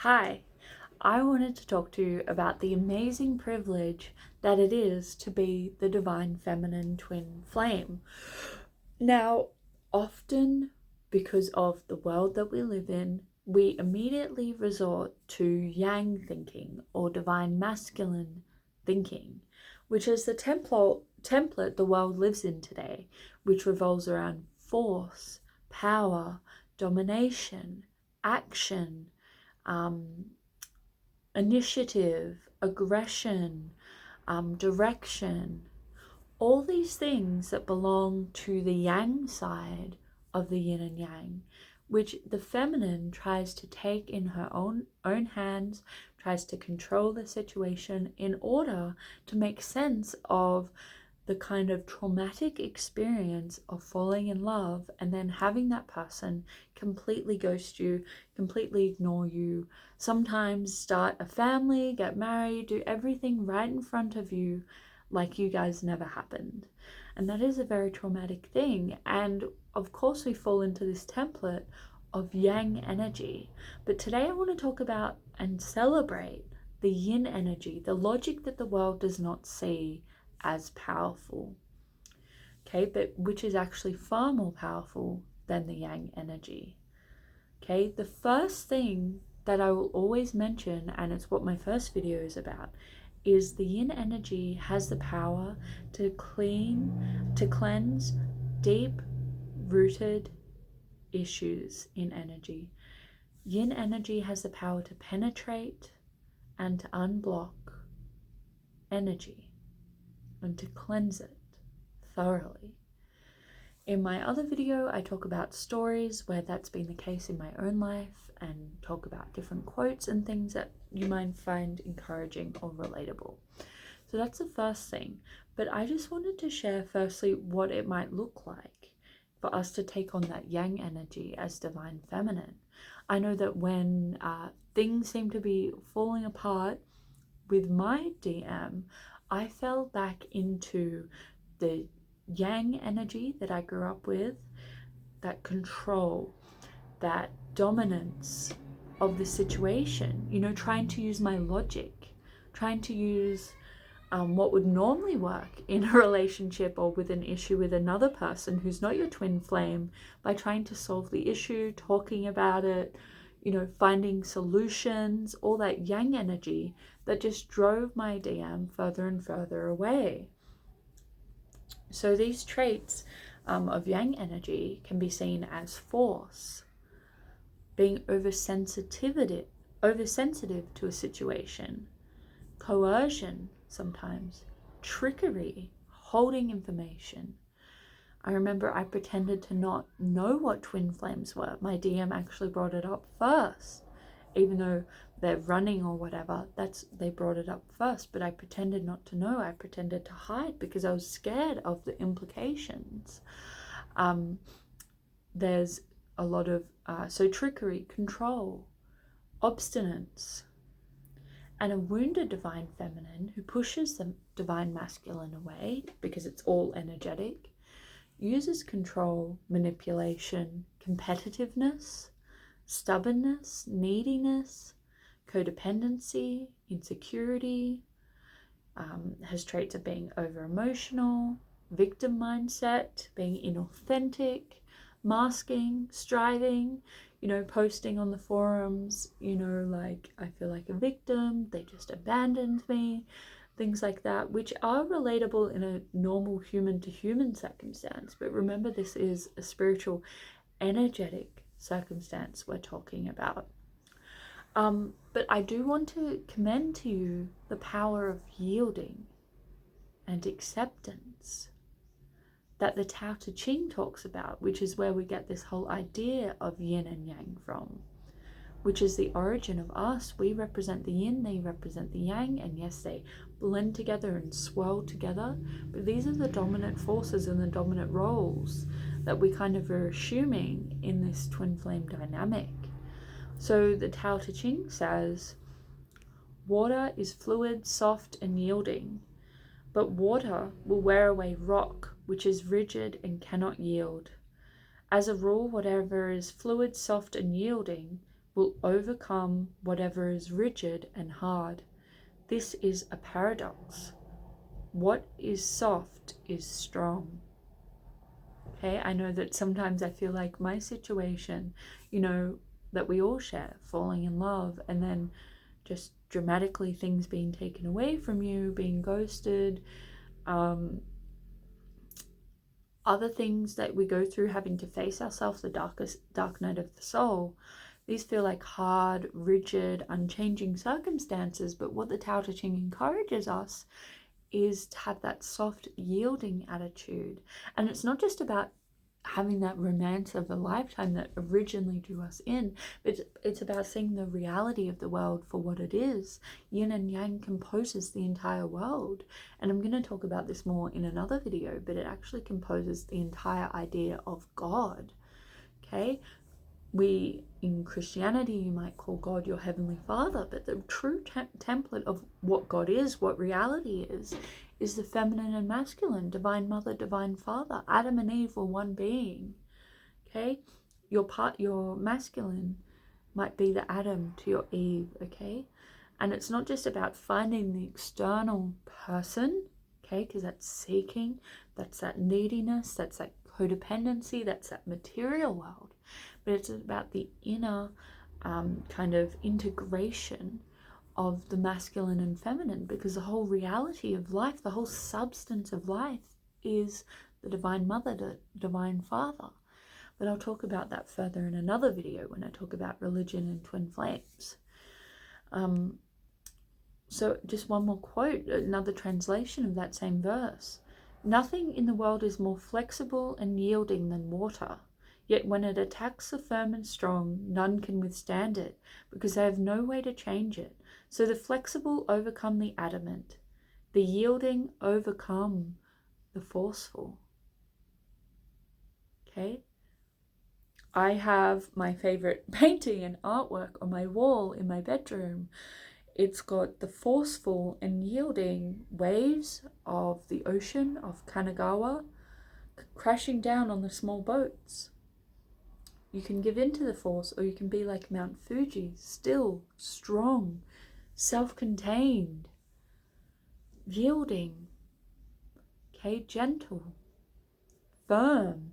Hi, I wanted to talk to you about the amazing privilege that it is to be the divine feminine twin flame. Now, often because of the world that we live in, we immediately resort to yang thinking or divine masculine thinking, which is the template the world lives in today, which revolves around force, power, domination, action, um, initiative, aggression, direction, all these things that belong to the yang side of the yin and yang, which the feminine tries to take in her own hands, tries to control the situation in order to make sense of the kind of traumatic experience of falling in love and then having that person completely ghost you, completely ignore you, sometimes start a family, get married, do everything right in front of you like you guys never happened. And that is a very traumatic thing. And of course, we fall into this template of yang energy. But today, I want to talk about and celebrate the yin energy, the logic that the world does not see as powerful, okay, but which is actually far more powerful than the yang energy. Okay, the first thing that I will always mention, and it's what my first video is about, is the yin energy has the power to cleanse deep rooted issues in energy. Yin energy has the power to penetrate and to unblock energy and to cleanse it thoroughly. In my other video, I talk about stories where that's been the case in my own life and talk about different quotes and things that you might find encouraging or relatable. So that's the first thing. But I just wanted to share firstly what it might look like for us to take on that yang energy as divine feminine. I know that when things seem to be falling apart with my DM, I fell back into the yang energy that I grew up with, that control, that dominance of the situation, trying to use my logic, trying to use what would normally work in a relationship or with an issue with another person who's not your twin flame, by trying to solve the issue, talking about it, finding solutions, all that yang energy that just drove my DM further and further away. So these traits of yang energy can be seen as force, being oversensitive to a situation, coercion sometimes, trickery, holding information. I remember I pretended to not know what twin flames were. My DM actually brought it up first, even though they're running or whatever, they brought it up first, but I pretended not to know. I pretended to hide because I was scared of the implications. There's a lot of trickery, control, obstinance, and a wounded divine feminine who pushes the divine masculine away because it's all energetic, uses control, manipulation, competitiveness, stubbornness, neediness, codependency, insecurity, has traits of being over emotional, victim mindset, being inauthentic, masking, striving, posting on the forums, like, I feel like a victim, they just abandoned me, things like that, which are relatable in a normal human to human circumstance. But remember, this is a spiritual, energetic circumstance we're talking about. But I do want to commend to you the power of yielding and acceptance that the Tao Te Ching talks about, which is where we get this whole idea of yin and yang from, which is the origin of us. We represent the yin, they represent the yang, and yes, they blend together and swirl together, but these are the dominant forces and the dominant roles that we kind of are assuming in this twin flame dynamic. So the Tao Te Ching says, water is fluid, soft, and yielding, but water will wear away rock, which is rigid and cannot yield. As a rule, whatever is fluid, soft, and yielding will overcome whatever is rigid and hard. This is a paradox. What is soft is strong. Okay, I know that sometimes I feel like my situation, that we all share, falling in love and then just dramatically things being taken away from you, being ghosted, other things that we go through, having to face ourselves, the dark night of the soul. These feel like hard, rigid, unchanging circumstances, but what the Tao Te Ching encourages us is to have that soft, yielding attitude. And it's not just about having that romance of a lifetime that originally drew us in, but it's about seeing the reality of the world for what it is. Yin and Yang composes the entire world, and I'm going to talk about this more in another video, but it actually composes the entire idea of God. Okay, in Christianity, you might call God your Heavenly Father, but the true template of what God is, what reality is the feminine and masculine, divine mother, divine father. Adam and Eve were one being. Okay, your masculine might be the Adam to your Eve. Okay, and it's not just about finding the external person. Okay, because that's seeking, that's that neediness, that's that codependency, that's that material world. But it's about the inner kind of integration of the masculine and feminine, because the whole reality of life, the whole substance of life is the divine mother, the divine father. But I'll talk about that further in another video when I talk about religion and twin flames. So just one more quote, another translation of that same verse. Nothing in the world is more flexible and yielding than water. Yet when it attacks the firm and strong, none can withstand it, because they have no way to change it. So the flexible overcome the adamant. The yielding overcome the forceful. Okay? I have my favorite painting and artwork on my wall in my bedroom. It's got the forceful and yielding waves of the ocean of Kanagawa crashing down on the small boats. You can give in to the force, or you can be like Mount Fuji, still, strong, self-contained, yielding, okay, gentle, firm,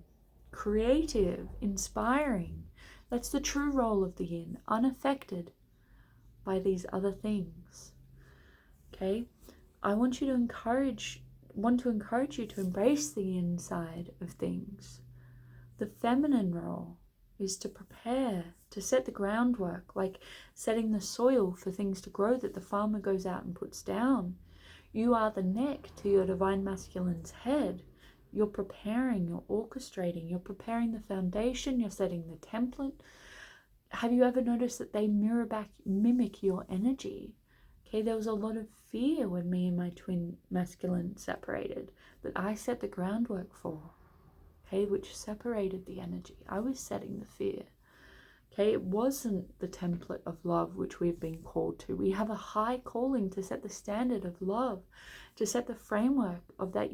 creative, inspiring. That's the true role of the yin, unaffected by these other things. Okay, I want to encourage you to embrace the yin side of things. The feminine role is to prepare, to set the groundwork, like setting the soil for things to grow that the farmer goes out and puts down. You are the neck to your divine masculine's head. You're preparing, you're orchestrating, you're preparing the foundation, you're setting the template. Have you ever noticed that they mimic your energy? Okay, there was a lot of fear when me and my twin masculine separated, that I set the groundwork for. Okay, which separated the energy. I was setting the fear. Okay, it wasn't the template of love which we've been called to. We have a high calling to set the standard of love, to set the framework of that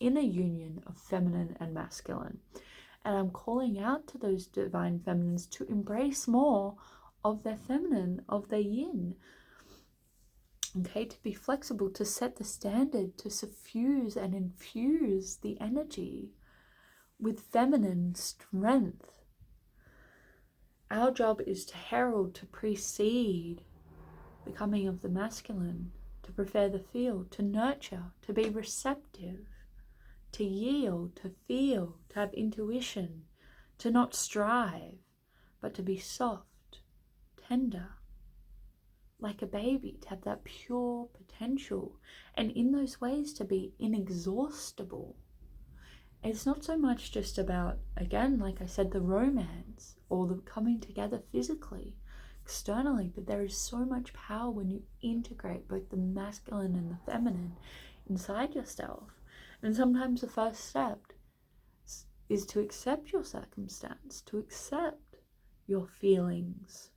inner union of feminine and masculine. And I'm calling out to those divine feminines to embrace more of their feminine, of their yin. Okay, to be flexible, to set the standard, to suffuse and infuse the energy with feminine strength. Our job is to herald, to precede the coming of the masculine, to prepare the field, to nurture, to be receptive, to yield, to feel, to have intuition, to not strive, but to be soft, tender, like a baby, to have that pure potential, and in those ways to be inexhaustible. It's not so much just about, again, like I said, the romance or the coming together physically, externally, but there is so much power when you integrate both the masculine and the feminine inside yourself. And sometimes the first step is to accept your circumstance, to accept your feelings,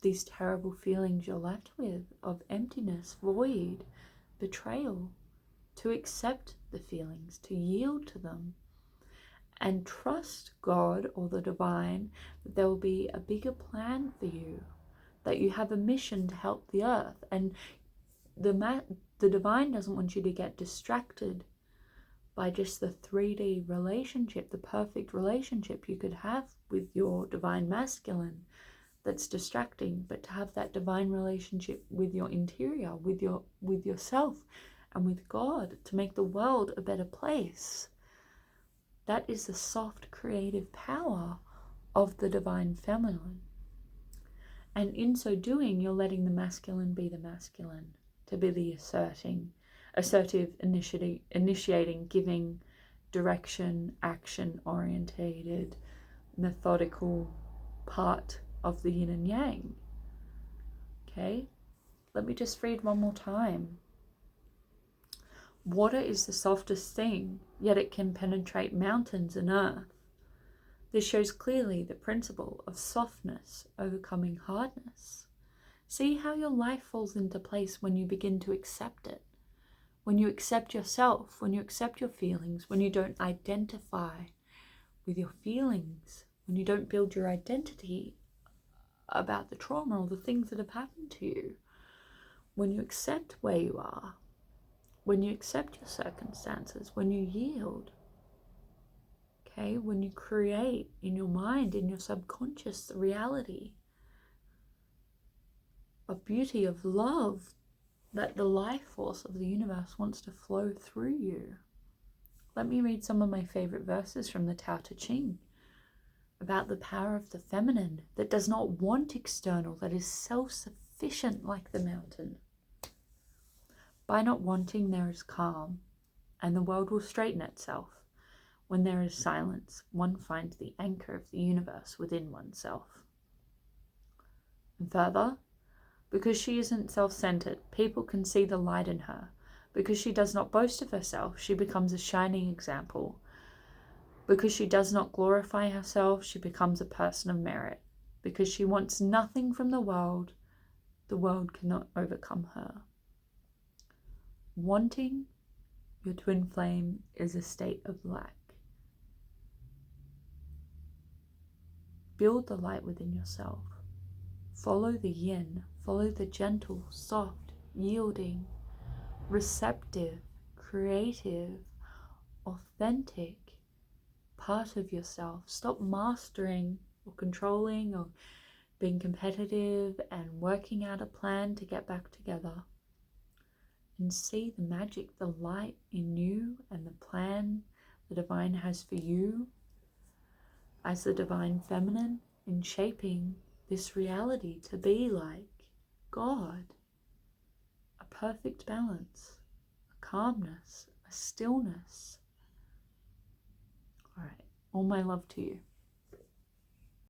these terrible feelings you're left with of emptiness, void, betrayal, to accept the feelings, to yield to them, and trust God or the divine that there will be a bigger plan for you, that you have a mission to help the earth. And the divine doesn't want you to get distracted by just the 3D relationship, the perfect relationship you could have with your divine masculine that's distracting, but to have that divine relationship with your interior, with yourself and with God, to make the world a better place. That is the soft creative power of the divine feminine. And in so doing, you're letting the masculine be the masculine, to be the assertive, initiating, giving, direction, action orientated, methodical part of the yin and yang. Okay, let me just read one more time. Water is the softest thing, yet it can penetrate mountains and earth. This shows clearly the principle of softness overcoming hardness. See how your life falls into place when you begin to accept it. When you accept yourself, when you accept your feelings, when you don't identify with your feelings, when you don't build your identity about the trauma or the things that have happened to you, when you accept where you are, when you accept your circumstances, when you yield, okay, when you create in your mind, in your subconscious, the reality of beauty, of love, that the life force of the universe wants to flow through you. Let me read some of my favorite verses from the Tao Te Ching about the power of the feminine that does not want external, that is self-sufficient like the mountain. By not wanting, there is calm, and the world will straighten itself. When there is silence, one finds the anchor of the universe within oneself. And further, because she isn't self-centered, people can see the light in her. Because she does not boast of herself, she becomes a shining example. Because she does not glorify herself, she becomes a person of merit. Because she wants nothing from the world cannot overcome her. Wanting your twin flame is a state of lack. Build the light within yourself. Follow the yin. Follow the gentle, soft, yielding, receptive, creative, authentic part of yourself. Stop mastering or controlling or being competitive and working out a plan to get back together. And see the magic, the light in you and the plan the divine has for you as the divine feminine in shaping this reality to be like God. A perfect balance, a calmness, a stillness. All right, all my love to you.